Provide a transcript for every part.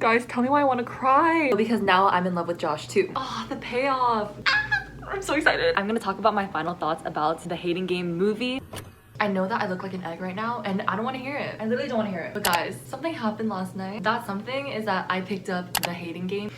Guys, tell me why I want to cry. Because now I'm in love with Josh too. Oh, the payoff. I'm so excited. I'm gonna talk about my final thoughts about the Hating Game movie. I know that I look like an egg right now and I don't want to hear it. I literally don't want to hear it. But guys, something happened last night. That something is that I picked up the Hating Game.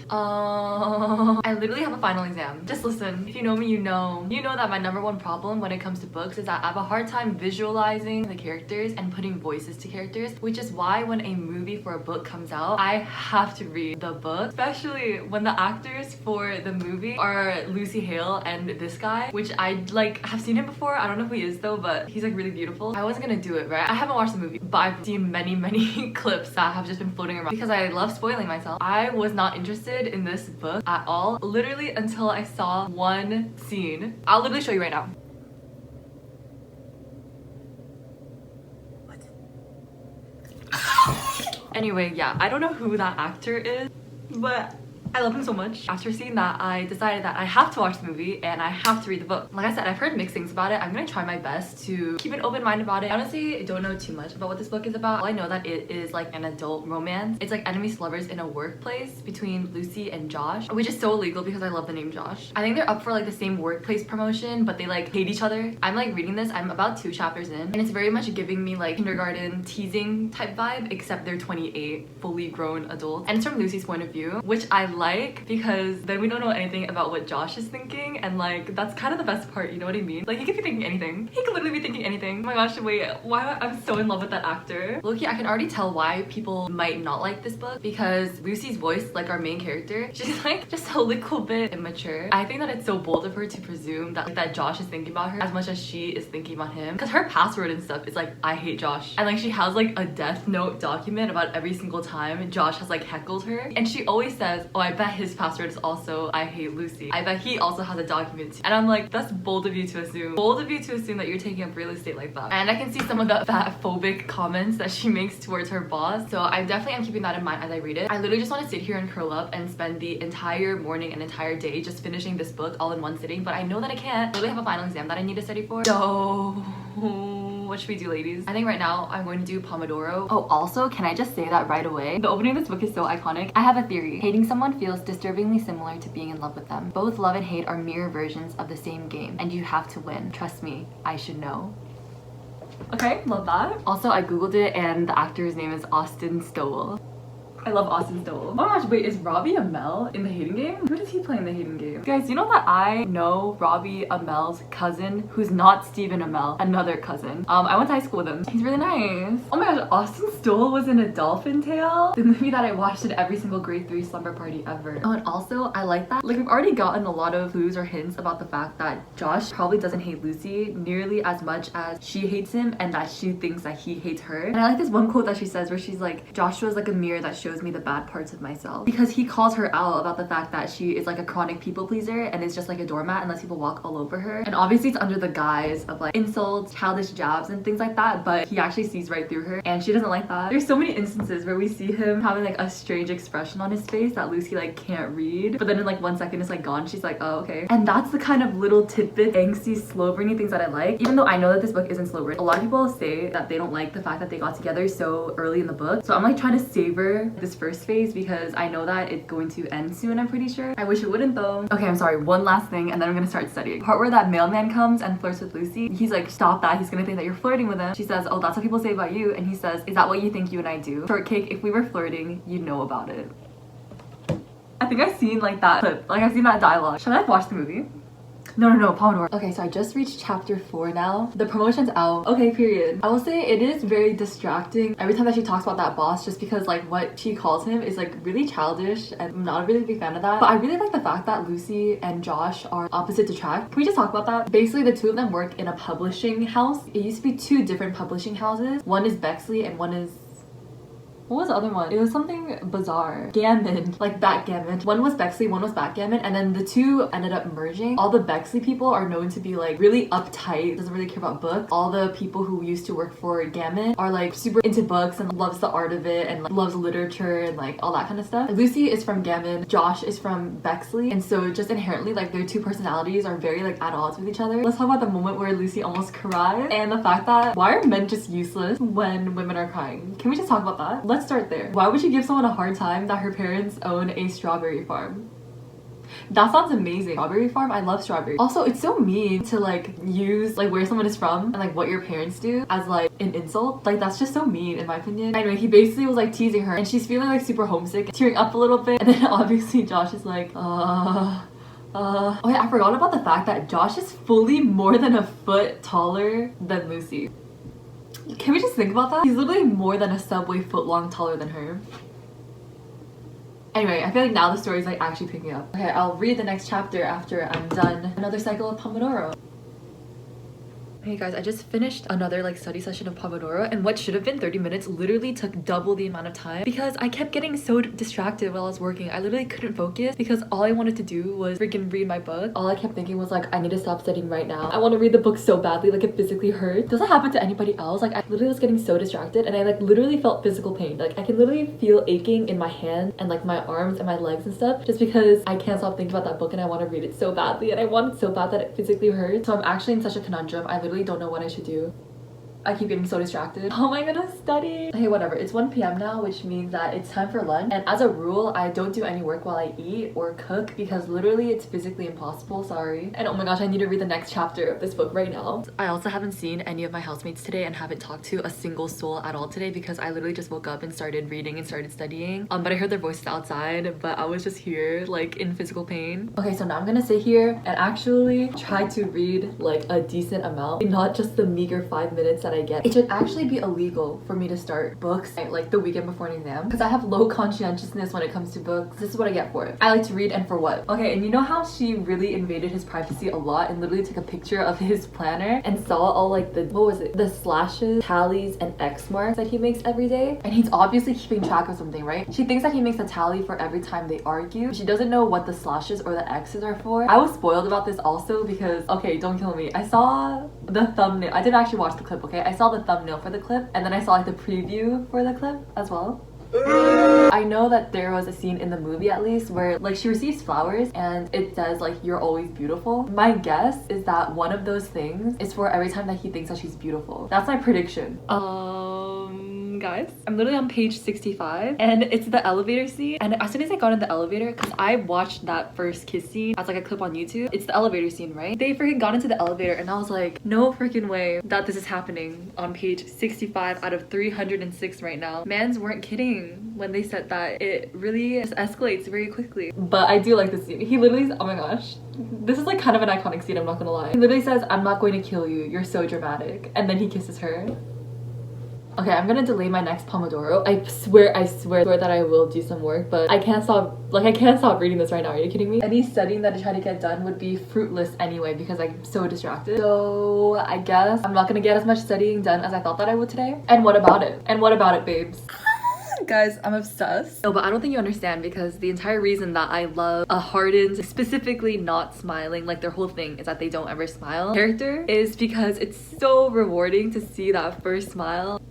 I literally have a final exam. Just listen. If you know me, you know that my #1 problem when it comes to books is that I have a hard time visualizing the characters and putting voices to characters, which is why when a movie for a book comes out, I have to read the book, especially when the actors for the movie are Lucy Hale and this guy, which I like have seen him before. I don't know who he is though, but he's like really beautiful. I wasn't gonna do it, right? I haven't watched the movie, but I've seen many clips that have just been floating around because I love spoiling myself. I was not interested in this book at all, literally until I saw one scene. I'll literally show you right now. What? Anyway, yeah, I don't know who that actor is, but I love him so much. After seeing that, I decided that I have to watch the movie and I have to read the book. Like I said, I've heard mixed things about it. I'm gonna try my best to keep an open mind about it. I honestly don't know too much about what this book is about. All I know that it is like an adult romance. It's like enemies to lovers in a workplace between Lucy and Josh, which is so illegal because I love the name Josh. I think they're up for like the same workplace promotion, but they like hate each other. I'm like reading this, I'm about 2 chapters in, and it's very much giving me like kindergarten teasing type vibe, except they're 28 fully grown adults. And it's from Lucy's point of view, which I like because then we don't know anything about what Josh is thinking, and like that's kind of the best part, you know what I mean? Like he could be thinking anything. He could literally be thinking anything. Oh my gosh, wait, why I'm so in love with that actor. Loki, I can already tell why people might not like this book because Lucy's voice, like our main character, she's like just a little bit immature. I think that it's so bold of her to presume that Josh is thinking about her as much as she is thinking about him, because her password and stuff is like I hate Josh, and like she has like a death note document about every single time Josh has like heckled her, and she always says, oh, I bet his password is also I hate Lucy. I bet he also has a document too. And I'm like, that's bold of you to assume. Bold of you to assume that you're taking up real estate like that. And I can see some of the fat phobic comments that she makes towards her boss. So I definitely am keeping that in mind as I read it. I literally just want to sit here and curl up and spend the entire morning and entire day just finishing this book all in one sitting, but I know that I can't. I really have a final exam that I need to study for. So what should we do, ladies? I think right now I'm going to do Pomodoro. Oh, also, can I just say that right away? The opening of this book is so iconic. I have a theory. Hating someone feels disturbingly similar to being in love with them. Both love and hate are mirror versions of the same game, and you have to win. Trust me, I should know. Okay, love that. Also, I googled it and the actor's name is Austin Stowell. I love Austin Stowell. Oh my gosh, wait, is Robbie Amell in the Hating Game? Who does he play in the Hating Game? Guys, you know that I know Robbie Amell's cousin, who's not Stephen Amell, another cousin. I went to high school with him. He's really nice. Oh my gosh, Austin Stowell was in A Dolphin Tale, the movie that I watched at every single grade 3 slumber party ever. Oh, and also, I like that. Like, we've already gotten a lot of clues or hints about the fact that Josh probably doesn't hate Lucy nearly as much as she hates him, and that she thinks that he hates her. And I like this one quote that she says where she's like, Joshua's like a mirror that shows me the bad parts of myself, because he calls her out about the fact that she is like a chronic people pleaser and is just like a doormat and lets people walk all over her. And obviously it's under the guise of like insults, childish jabs and things like that, but he actually sees right through her and she doesn't like that. There's so many instances where we see him having like a strange expression on his face that Lucy like can't read, but then in like 1 second it's like gone. She's like, oh, okay. And that's the kind of little tidbit, angsty, slow burning things that I like. Even though I know that this book isn't slow burn, a lot of people say that they don't like the fact that they got together so early in the book. So I'm like trying to savor this first phase because I know that it's going to end soon, I'm pretty sure. I wish it wouldn't though. Okay, I'm sorry, one last thing and then I'm gonna start studying. The part where that mailman comes and flirts with Lucy, he's like, stop that, he's gonna think that you're flirting with him. She says, oh, that's what people say about you, and he says, is that what you think you and I do? Shortcake, if we were flirting, you'd know about it. I think I've seen like that clip, like I've seen that dialogue. Should I have watched the movie? No, Pomodoro. Okay, so I just reached chapter 4 now. The promotion's out. Okay, period. I will say it is very distracting every time that she talks about that boss, just because like what she calls him is like really childish and I'm not a really big fan of that. But I really like the fact that Lucy and Josh are opposite attract. Can we just talk about that? Basically, the two of them work in a publishing house. It used to be 2 different publishing houses. One is Bexley and one is... what was the other one? It was something bizarre. Gammon. Like backgammon. One was Bexley, one was backgammon, and then the two ended up merging. All the Bexley people are known to be like really uptight, doesn't really care about books. All the people who used to work for Gammon are like super into books and loves the art of it and like loves literature and like all that kind of stuff. And Lucy is from Gammon, Josh is from Bexley, and so just inherently like their two personalities are very like at odds with each other. Let's talk about the moment where Lucy almost cried and the fact that why are men just useless when women are crying? Can we just talk about that? let's start there. Why would you give someone a hard time that her parents own a strawberry farm? That sounds amazing. Strawberry farm? I love strawberries. Also, it's so mean to like use like where someone is from and like what your parents do as like an insult. Like that's just so mean in my opinion. Anyway, he basically was like teasing her and she's feeling like super homesick, tearing up a little bit, and then obviously Josh is like, oh yeah, I forgot about the fact that Josh is fully more than a foot taller than Lucy. Can we just think about that? He's literally more than a subway foot long taller than her. Anyway, I feel like now the story's like actually picking up. Okay, I'll read the next chapter after I'm done another cycle of Pomodoro. Hey guys, I just finished another like study session of Pomodoro, and what should have been 30 minutes literally took double the amount of time because I kept getting so distracted while I was working. I literally couldn't focus because all I wanted to do was freaking read my book. All I kept thinking was like, I need to stop studying right now. I want to read the book so badly, like it physically hurt. Does that happen to anybody else? Like I literally was getting so distracted and I like literally felt physical pain. Like I can literally feel aching in my hand and like my arms and my legs and stuff just because I can't stop thinking about that book and I want to read it so badly, and I want it so bad that it physically hurts. So I'm actually in such a conundrum. I literally don't know what I should do. I keep getting so distracted. How am I gonna study? Hey, whatever. It's 1 p.m. now, which means that it's time for lunch. And as a rule, I don't do any work while I eat or cook because literally it's physically impossible. Sorry. And oh my gosh, I need to read the next chapter of this book right now. I also haven't seen any of my housemates today and haven't talked to a single soul at all today because I literally just woke up and started reading and started studying. But I heard their voices outside, but I was just here like in physical pain. Okay, so now I'm gonna sit here and actually try to read like a decent amount, not just the meager 5 minutes that I get. It should actually be illegal for me to start books like the weekend before an exam because I have low conscientiousness when it comes to books. This is what I get for it. I like to read, and for what? Okay, and you know how she really invaded his privacy a lot and literally took a picture of his planner and saw all like the, what was it? The slashes, tallies, and X marks that he makes every day? And he's obviously keeping track of something, right? She thinks that he makes a tally for every time they argue. She doesn't know what the slashes or the X's are for. I was spoiled about this also because, okay, don't kill me. I saw the thumbnail. I didn't actually watch the clip, okay? I saw the thumbnail for the clip and then I saw like the preview for the clip as well. I know that there was a scene in the movie at least where like she receives flowers and it says like, you're always beautiful. My guess is that one of those things is for every time that he thinks that she's beautiful. That's my prediction. Guys, I'm literally on page 65 and it's the elevator scene, and as soon as I got in the elevator, because I watched that first kiss scene as like a clip on YouTube, it's the elevator scene, right? They freaking got into the elevator and I was like, no freaking way that this is happening on page 65 out of 306 right now. Mans weren't kidding when they said that it really just escalates very quickly. But I do like this scene. He literally, oh my gosh, this is like kind of an iconic scene, I'm not gonna lie. He literally says, I'm not going to kill you, you're so dramatic, and then he kisses her. Okay, I'm gonna delay my next Pomodoro. I swear that I will do some work, but I can't stop reading this right now. Are you kidding me? Any studying that I try to get done would be fruitless anyway because I'm so distracted. So I guess I'm not gonna get as much studying done as I thought that I would today. And what about it? And what about it, babes? Guys, I'm obsessed. No, but I don't think you understand because the entire reason that I love a hardened, specifically not smiling, like their whole thing is that they don't ever smile character, is because it's so rewarding to see that first smile.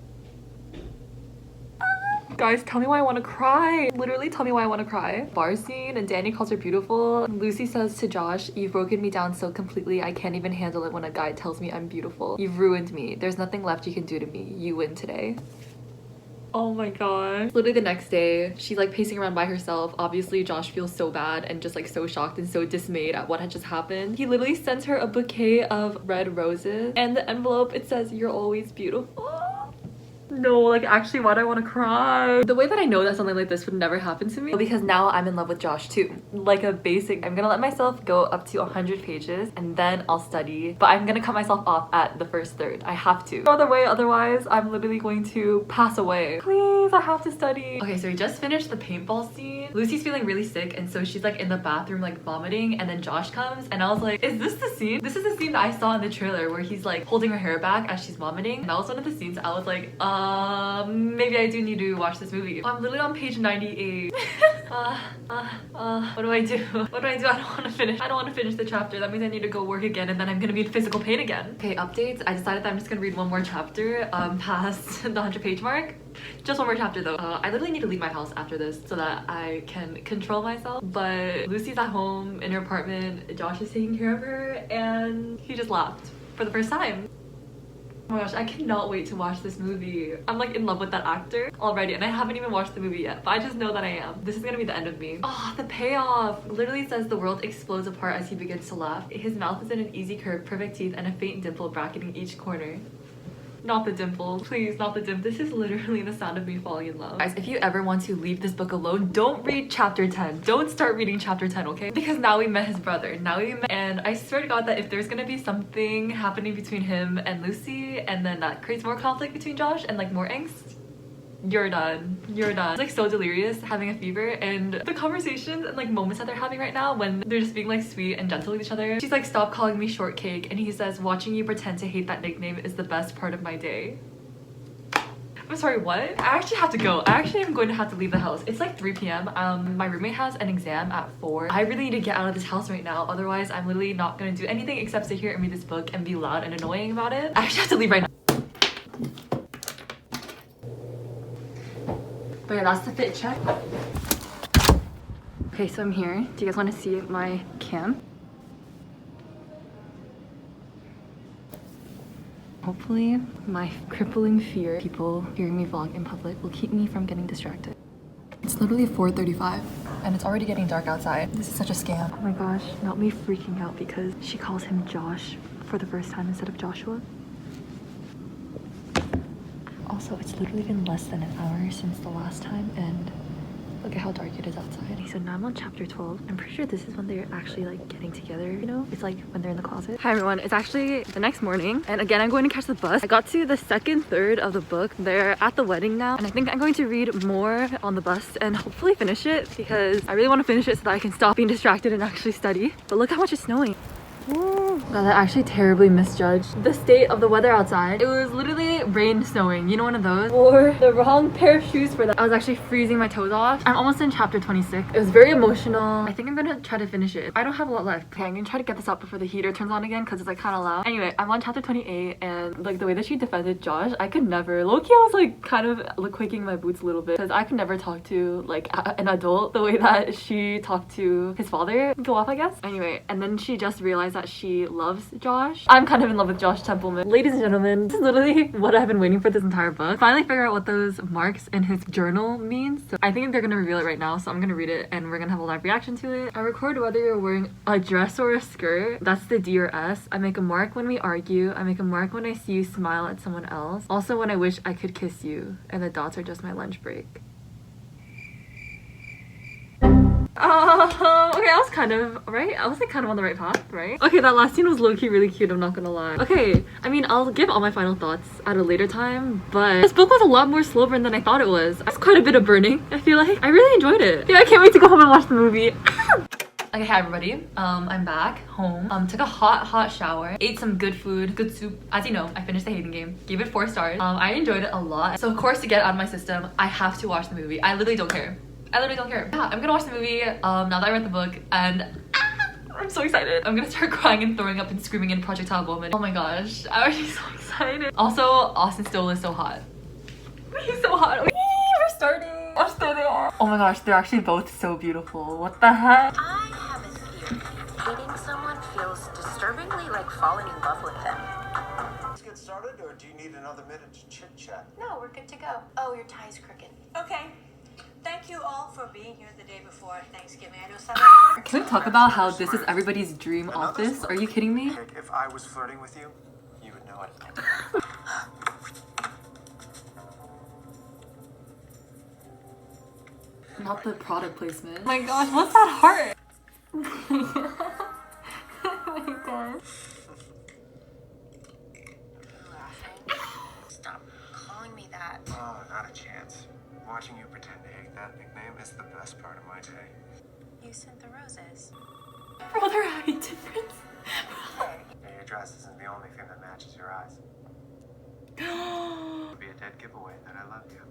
Guys, tell me why I want to cry. Literally tell me why I want to cry. Bar scene and Danny calls her beautiful. Lucy says to Josh, you've broken me down so completely I can't even handle it when a guy tells me I'm beautiful. You've ruined me. There's nothing left you can do to me. You win today. Oh my god. Literally the next day, she's like pacing around by herself. Obviously, Josh feels so bad and just like so shocked and so dismayed at what had just happened. He literally sends her a bouquet of red roses and the envelope, it says, you're always beautiful. No, like actually, why do I want to cry? The way that I know that something like this would never happen to me, because now I'm in love with Josh too. Like a basic, I'm gonna let myself go up to 100 pages and then I'll study, but I'm gonna cut myself off at the first third. I have to. No other way, otherwise I'm literally going to pass away. Please, I have to study. Okay, so we just finished the paintball scene. Lucy's feeling really sick and so she's like in the bathroom like vomiting, and then Josh comes and I was like, is this the scene? This is the scene that I saw in the trailer where he's like holding her hair back as she's vomiting. And that was one of the scenes I was like, maybe I do need to watch this movie. I'm literally on page 98. What do I do? What do I do? I don't want to finish. I don't want to finish the chapter. That means I need to go work again and then I'm gonna be in physical pain again. Okay, updates. I decided that I'm just gonna read one more chapter past the 100-page mark. Just one more chapter though. I literally need to leave my house after this so that I can control myself. But Lucy's at home in her apartment. Josh is taking care of her and he just laughed for the first time. Oh my gosh, I cannot wait to watch this movie. I'm like in love with that actor already, and I haven't even watched the movie yet, but I just know that I am. This is gonna be the end of me. Oh, the payoff literally says the world explodes apart as he begins to laugh. His mouth is in an easy curve, perfect teeth, and a faint dimple bracketing each corner. Not the dimple, please, not the dimple. This is literally the sound of me falling in love. Guys, if you ever want to leave this book alone, don't read chapter 10. Don't start reading chapter 10, okay? Because now we met his brother. And I swear to God that if there's gonna be something happening between him and Lucy, and then that creates more conflict between Josh and like more angst, you're done. You're done. It's like so delirious having a fever, and the conversations and like moments that they're having right now when they're just being like sweet and gentle with each other. She's like, stop calling me shortcake, and he says, watching you pretend to hate that nickname is the best part of my day. I'm sorry, what? I actually have to go. I actually am going to have to leave the house. It's like 3 p.m. My roommate has an exam at 4. I really need to get out of this house right now. Otherwise, I'm literally not gonna do anything except sit here and read this book and be loud and annoying about it. I actually have to leave right now. But yeah, that's the fit check. Okay, so I'm here. Do you guys want to see my cam? Hopefully, my crippling fear, people hearing me vlog in public, will keep me from getting distracted. It's literally 4:35 and it's already getting dark outside. This is such a scam. Oh my gosh, not me freaking out because she calls him Josh for the first time instead of Joshua. Also, it's literally been less than an hour since the last time, and look at how dark it is outside. Okay, so now I'm on chapter 12. I'm pretty sure this is when they're actually like getting together, you know? It's like when they're in the closet. Hi everyone, it's actually the next morning, and again, I'm going to catch the bus. I got to the second third of the book. They're at the wedding now, and I think I'm going to read more on the bus and hopefully finish it because I really want to finish it so that I can stop being distracted and actually study. But look how much it's snowing. Ooh. God, I actually terribly misjudged the state of the weather outside. It was literally rain snowing, you know, one of those. Wore the wrong pair of shoes for that. I was actually freezing my toes off. I'm almost in chapter 26. It was very emotional. I think I'm gonna try to finish it. I don't have a lot left. Okay, I'm gonna try to get this out before the heater turns on again because it's like kind of loud. Anyway, I'm on chapter 28, and like the way that she defended Josh, I could never. Low-key, I was like kind of quaking my boots a little bit because I could never talk to like an adult the way that she talked to his father. Go off, I guess. Anyway, and then she just realized that she loves Josh. I'm kind of in love with Josh Templeman. Ladies and gentlemen, this is literally what I've been waiting for this entire book. Finally figure out what those marks in his journal means. So I think they're gonna reveal it right now, so I'm gonna read it and we're gonna have a live reaction to it. I record whether you're wearing a dress or a skirt. That's the D or S. I make a mark when we argue. I make a mark when I see you smile at someone else. Also when I wish I could kiss you. And the dots are just my lunch break. Okay, I was kind of right. I was like kind of on the right path, right? Okay, that last scene was low-key really cute, I'm not gonna lie. Okay, I mean, I'll give all my final thoughts at a later time, but this book was a lot more slow burn than I thought it was. That's quite a bit of burning, I feel like. I really enjoyed it. Yeah, I can't wait to go home and watch the movie. Okay, hi everybody. I'm back home. Took a hot shower, ate some good food, good soup. As you know, I finished the Hayden game, gave it 4 stars. I enjoyed it a lot. So of course, to get it out of my system, I have to watch the movie. I literally don't care. I literally don't care. Yeah, I'm gonna watch the movie now that I read the book, and I'm so excited. I'm gonna start crying and throwing up and screaming in projectile vomit. Oh my gosh, I'm already so excited. Also, Austin Stoll is so hot. He's so hot. We're starting. Watch there. Oh my gosh, they're actually both so beautiful. What the heck? I have a theory. Dating someone feels disturbingly like falling in love with them. Let's get started, or do you need another minute to chit-chat? No, we're good to go. Oh, your tie's crooked. Okay. Thank you all for being here the day before Thanksgiving. I know some. Can we talk about how this is everybody's dream office? Are you kidding me? Like, if I was flirting with you, you would know it. Not the product placement. Oh my gosh, what's that heart? Oh my god. Stop calling me that. Oh, not a chance. Watching you pretend to hate that nickname is the best part of my day. You sent the roses. Bro, they're having difference. Yeah, your dress isn't the only thing that matches your eyes. It would be a dead giveaway that I love you.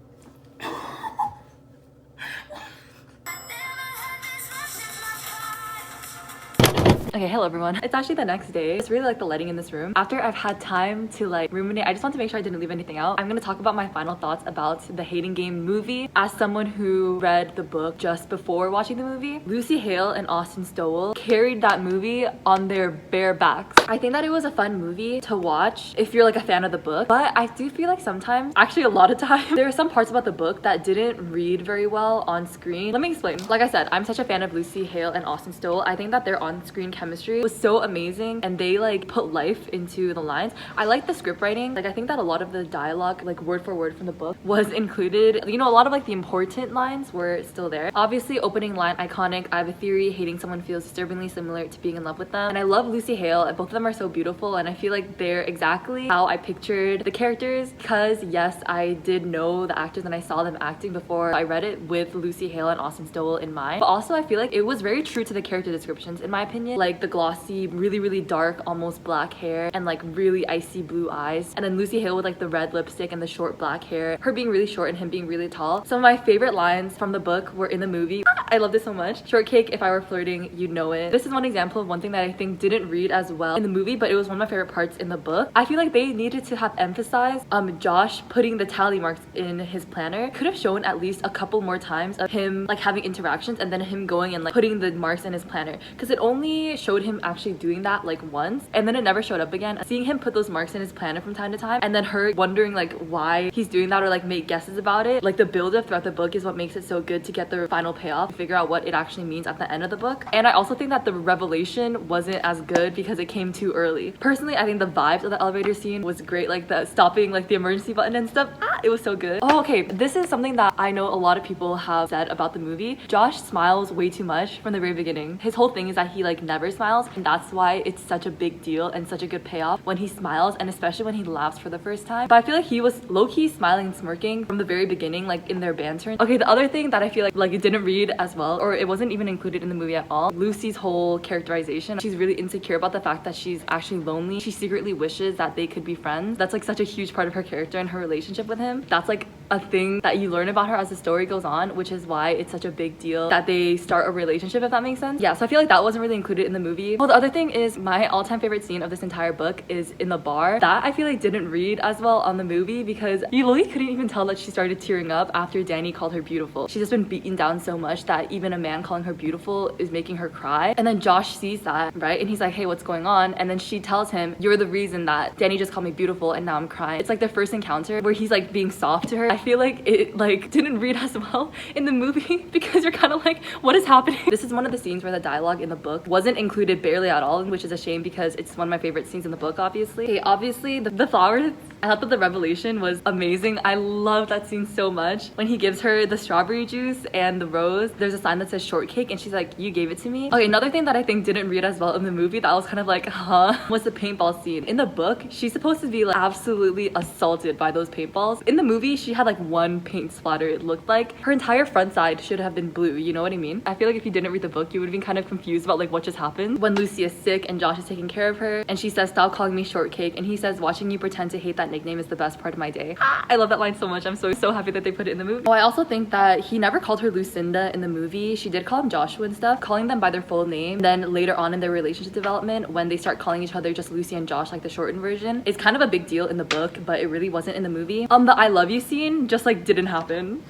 Okay, hello everyone. It's actually the next day. It's really like the lighting in this room. After I've had time to like ruminate, I just want to make sure I didn't leave anything out. I'm gonna talk about my final thoughts about the Hating Game movie. As someone who read the book just before watching the movie, Lucy Hale and Austin Stowell carried that movie on their bare backs. I think that it was a fun movie to watch if you're like a fan of the book, but I do feel like sometimes, actually a lot of times, there are some parts about the book that didn't read very well on screen. Let me explain. Like I said, I'm such a fan of Lucy Hale and Austin Stowell. I think that their on-screen chemistry was so amazing and they like put life into the lines. I like the script writing. Like I think that a lot of the dialogue, like word for word from the book, was included. You know, a lot of like the important lines were still there. Obviously, opening line, iconic. I have a theory, hating someone feels disturbingly similar to being in love with them. And I love Lucy Hale. Both of them are so beautiful and I feel like they're exactly how I pictured the characters, because yes, I did know the actors and I saw them acting before I read it with Lucy Hale and Austin Stowell in mind. But also I feel like it was very true to the character descriptions in my opinion. Like the glossy, really dark, almost black hair and like really icy blue eyes. And then Lucy Hale with like the red lipstick and the short black hair. Her being really short and him being really tall. Some of my favorite lines from the book were in the movie. I love this so much. Shortcake, if I were flirting, you'd know it. This is one example of one thing that I think didn't read as well in the movie, but it was one of my favorite parts in the book. I feel like they needed to have emphasized Josh putting the tally marks in his planner. Could have shown at least a couple more times of him like having interactions and then him going and like putting the marks in his planner, because it only showed him actually doing that like once and then it never showed up again. Seeing him put those marks in his planner from time to time and then her wondering like why he's doing that or like make guesses about it, like the build-up throughout the book is what makes it so good to get the final payoff, figure out what it actually means at the end of the book. And I also think that the revelation wasn't as good because it came too early. Personally, I think the vibes of the elevator scene was great, like the stopping like the emergency button and stuff. It was so good. Oh, okay, this is something that I know a lot of people have said about the movie. Josh smiles way too much from the very beginning. His whole thing is that he like never smiles, and that's why it's such a big deal and such a good payoff when he smiles, and especially when he laughs for the first time. But I feel like he was low-key smiling and smirking from the very beginning, like in their banter. Okay, the other thing that I feel like it didn't read as well, or it wasn't even included in the movie at all, Lucy's whole characterization. She's really insecure about the fact that she's actually lonely. She secretly wishes that they could be friends. That's like such a huge part of her character and her relationship with him. That's like a thing that you learn about her as the story goes on, which is why it's such a big deal that they start a relationship, if that makes sense. Yeah, so I feel like that wasn't really included in the movie. Well, the other thing is my all-time favorite scene of this entire book is in the bar. That I feel like didn't read as well on the movie because you literally couldn't even tell that she started tearing up after Danny called her beautiful. She's just been beaten down so much that even a man calling her beautiful is making her cry. And then Josh sees that, right? And he's like, hey, what's going on? And then she tells him, you're the reason that Danny just called me beautiful and now I'm crying. It's like their first encounter where he's like being soft to her. I feel like it like didn't read as well in the movie because you're kind of like, what is happening? This is one of the scenes where the dialogue in the book wasn't included barely at all, which is a shame because it's one of my favorite scenes in the book, obviously. Okay, obviously the flowers, I thought that the revelation was amazing. I love that scene so much. When he gives her the strawberry juice and the rose, there's a sign that says shortcake and she's like, you gave it to me? Okay, another thing that I think didn't read as well in the movie that I was kind of like, huh, was the paintball scene. In the book, she's supposed to be like absolutely assaulted by those paintballs. In the movie, she had like one paint splatter, it looked like. Her entire front side should have been blue, you know what I mean? I feel like if you didn't read the book, you would have been kind of confused about like what just happened. When Lucy is sick and Josh is taking care of her and she says, stop calling me shortcake, and he says, watching you pretend to hate that nickname is the best part of my day. I love that line so much. I'm so happy that they put it in the movie. Oh, I also think that he never called her Lucinda in the movie. She did call him Joshua and stuff, calling them by their full name. Then later on in their relationship development, when they start calling each other just Lucy and Josh, like the shortened version, it's kind of a big deal in the book, but it really wasn't in the movie. The I love you scene just like didn't happen.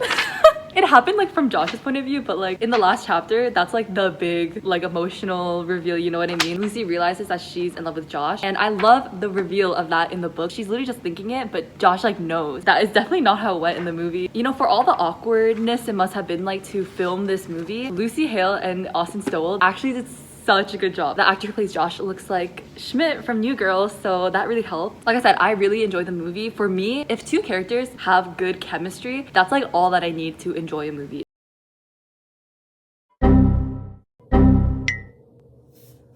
It happened like from Josh's point of view, but like in the last chapter, that's like the big like emotional reveal, you know what I mean? Lucy realizes that she's in love with Josh, and I love the reveal of that in the book. She's literally just thinking it, but Josh like knows. That is definitely not how it went in the movie. You know, for all the awkwardness it must have been like to film this movie, Lucy Hale and Austin Stowell actually did such a good job. The actor who plays Josh looks like Schmidt from New Girl, so that really helped. Like I said, I really enjoyed the movie. For me, if two characters have good chemistry, that's like all that I need to enjoy a movie.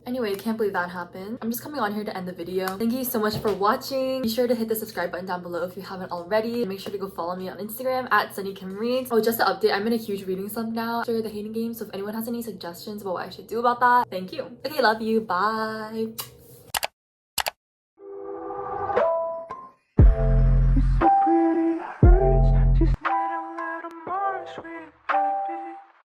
Anyway, can't believe that happened. I'm just coming on here to end the video. Thank you so much for watching. Be sure to hit the subscribe button down below if you haven't already. And make sure to go follow me on Instagram at sunnykimchannel. Oh, just to update, I'm in a huge reading slump now after the Hating Game. So if anyone has any suggestions about what I should do about that, thank you. Okay, love you. Bye.